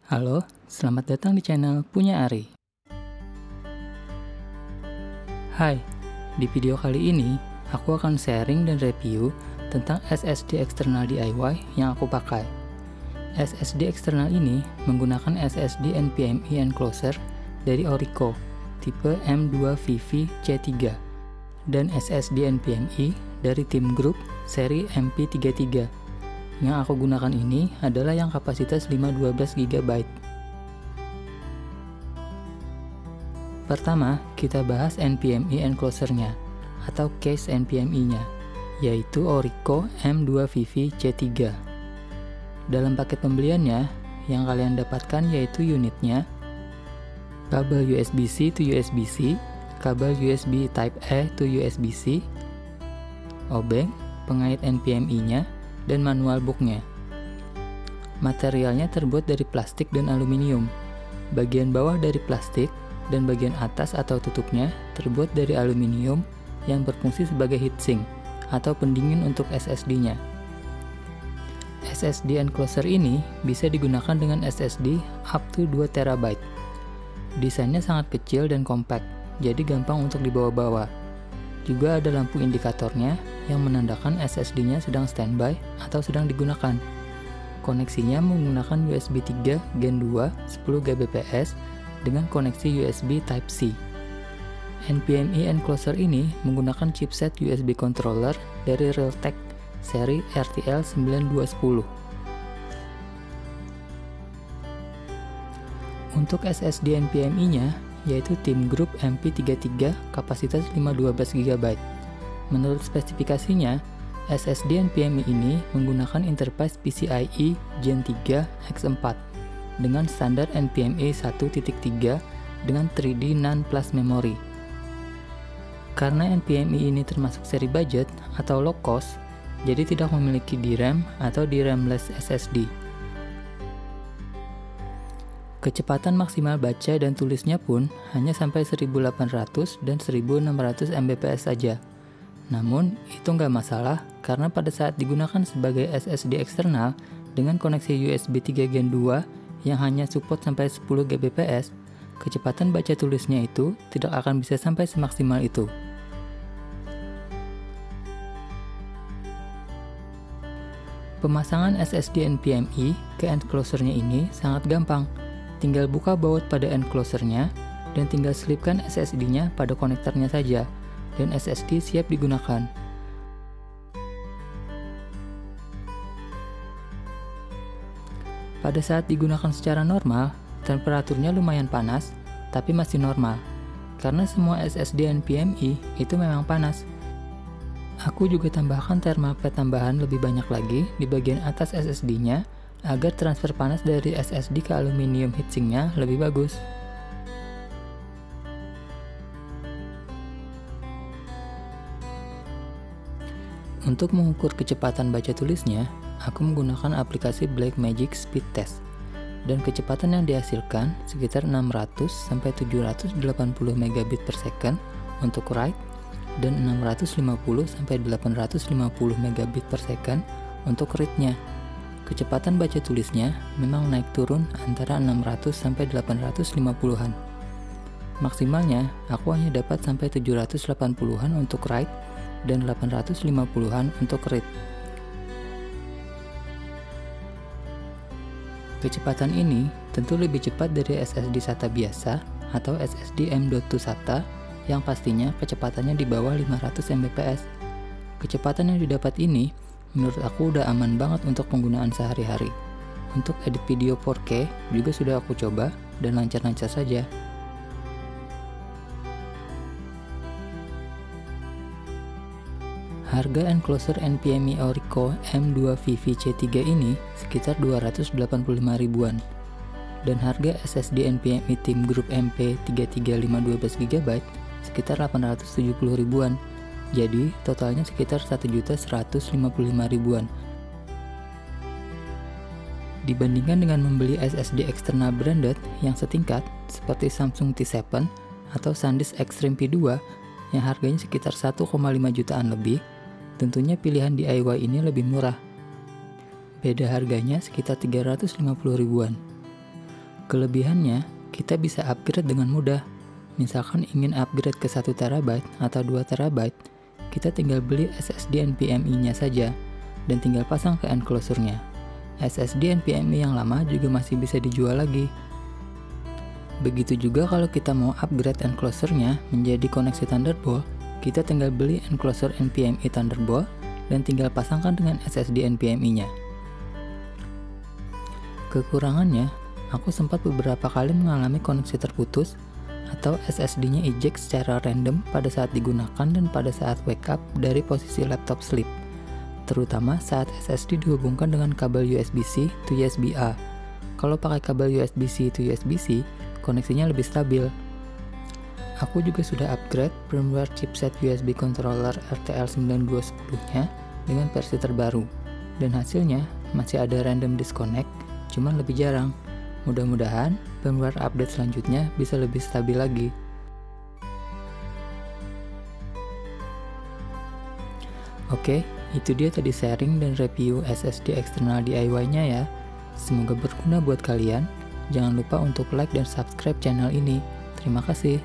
Halo, selamat datang di channel Punya Ari. Hai, di video kali ini aku akan sharing dan review tentang SSD eksternal DIY yang aku pakai. SSD eksternal ini menggunakan SSD NVMe enclosure dari Orico tipe M2VV C3 dan SSD NVMe dari Team Group seri MP33. Yang aku gunakan ini adalah yang kapasitas 512 GB. Pertama, kita bahas NVMe enclosure-nya atau case NVMe-nya, yaitu Orico M2VV C3. Dalam paket pembeliannya, yang kalian dapatkan yaitu unitnya, kabel USB-C to USB-C, kabel USB Type-A to USB-C, obeng, pengait NVMe-nya, dan manual booknya. Materialnya terbuat dari plastik dan aluminium. Bagian bawah dari plastik dan bagian atas atau tutupnya terbuat dari aluminium yang berfungsi sebagai heatsink atau pendingin untuk SSD-nya. SSD enclosure ini bisa digunakan dengan SSD up to 2 TB. Desainnya sangat kecil dan kompak, jadi gampang untuk dibawa-bawa. Juga ada lampu indikatornya yang menandakan SSD-nya sedang standby atau sedang digunakan. Koneksinya menggunakan USB 3 Gen 2 10 Gbps dengan koneksi USB Type-C. NVMe enclosure ini menggunakan chipset USB controller dari Realtek seri RTL9210. Untuk SSD NVMe-nya yaitu Team Group MP33 kapasitas 512 GB. Menurut spesifikasinya, SSD NVMe ini menggunakan interface PCIe Gen 3 X4 dengan standar NVMe 1.3 dengan 3D NAND Plus Memory. Karena NVMe ini termasuk seri budget atau low cost, jadi tidak memiliki DRAM atau DRAM-less SSD. Kecepatan maksimal baca dan tulisnya pun hanya sampai 1800 dan 1600 Mbps saja. Namun, itu nggak masalah karena pada saat digunakan sebagai SSD eksternal dengan koneksi USB 3 Gen 2 yang hanya support sampai 10 Gbps, kecepatan baca tulisnya itu tidak akan bisa sampai semaksimal itu. Pemasangan SSD NVMe ke enclosure-nya ini sangat gampang. Tinggal buka baut pada enclosure-nya dan tinggal selipkan SSD-nya pada konektornya saja dan SSD siap digunakan. Pada saat digunakan secara normal, temperaturnya lumayan panas, tapi masih normal. Karena semua SSD NVMe itu memang panas. Aku juga tambahkan thermal plate tambahan lebih banyak lagi di bagian atas SSD-nya agar transfer panas dari SSD ke aluminium heatsinknya lebih bagus. Untuk mengukur kecepatan baca tulisnya, aku menggunakan aplikasi Blackmagic Speed Test, dan kecepatan yang dihasilkan sekitar 600-780 megabit per second untuk write dan 650-850 megabit per second untuk read-nya. Kecepatan baca tulisnya memang naik turun antara 600-850-an. Maksimalnya, aku hanya dapat sampai 780-an untuk write dan 850-an untuk read. Kecepatan ini tentu lebih cepat dari SSD SATA biasa atau SSD M.2 SATA yang pastinya kecepatannya di bawah 500 Mbps. Kecepatan yang didapat ini menurut aku udah aman banget untuk penggunaan sehari-hari. Untuk edit video 4K juga sudah aku coba dan lancar-lancar saja. Harga enclosure NVMe Orico M2VV C3 ini sekitar 285 ribuan. Dan harga SSD NVMe Team Group MP33 512 GB sekitar 870 ribuan. Jadi, totalnya sekitar 1.155 ribuan. Dibandingkan dengan membeli SSD eksternal branded yang setingkat seperti Samsung T7 atau SanDisk Extreme P2 yang harganya sekitar 1,5 jutaan lebih, tentunya pilihan DIY ini lebih murah. Beda harganya sekitar 350 ribuan. Kelebihannya, kita bisa upgrade dengan mudah. Misalkan ingin upgrade ke 1 TB atau 2 TB, kita tinggal beli SSD NVMe-nya saja dan tinggal pasang ke enclosure-nya. SSD NVMe yang lama juga masih bisa dijual lagi. Begitu juga kalau kita mau upgrade enclosure-nya menjadi koneksi Thunderbolt, kita tinggal beli enclosure NVMe Thunderbolt dan tinggal pasangkan dengan SSD NVMe-nya. Kekurangannya, aku sempat beberapa kali mengalami koneksi terputus atau SSD-nya eject secara random pada saat digunakan dan pada saat wake up dari posisi laptop sleep, terutama saat SSD dihubungkan dengan kabel USB-C to USB-A. Kalau pakai kabel USB-C to USB-C, koneksinya lebih stabil. Aku juga sudah upgrade firmware chipset USB controller RTL9210-nya dengan versi terbaru, dan hasilnya masih ada random disconnect, cuman lebih jarang. Mudah-mudahan firmware update selanjutnya bisa lebih stabil lagi. Oke, itu dia tadi sharing dan review SSD eksternal DIY-nya ya. Semoga berguna buat kalian. Jangan lupa untuk like dan subscribe channel ini. Terima kasih.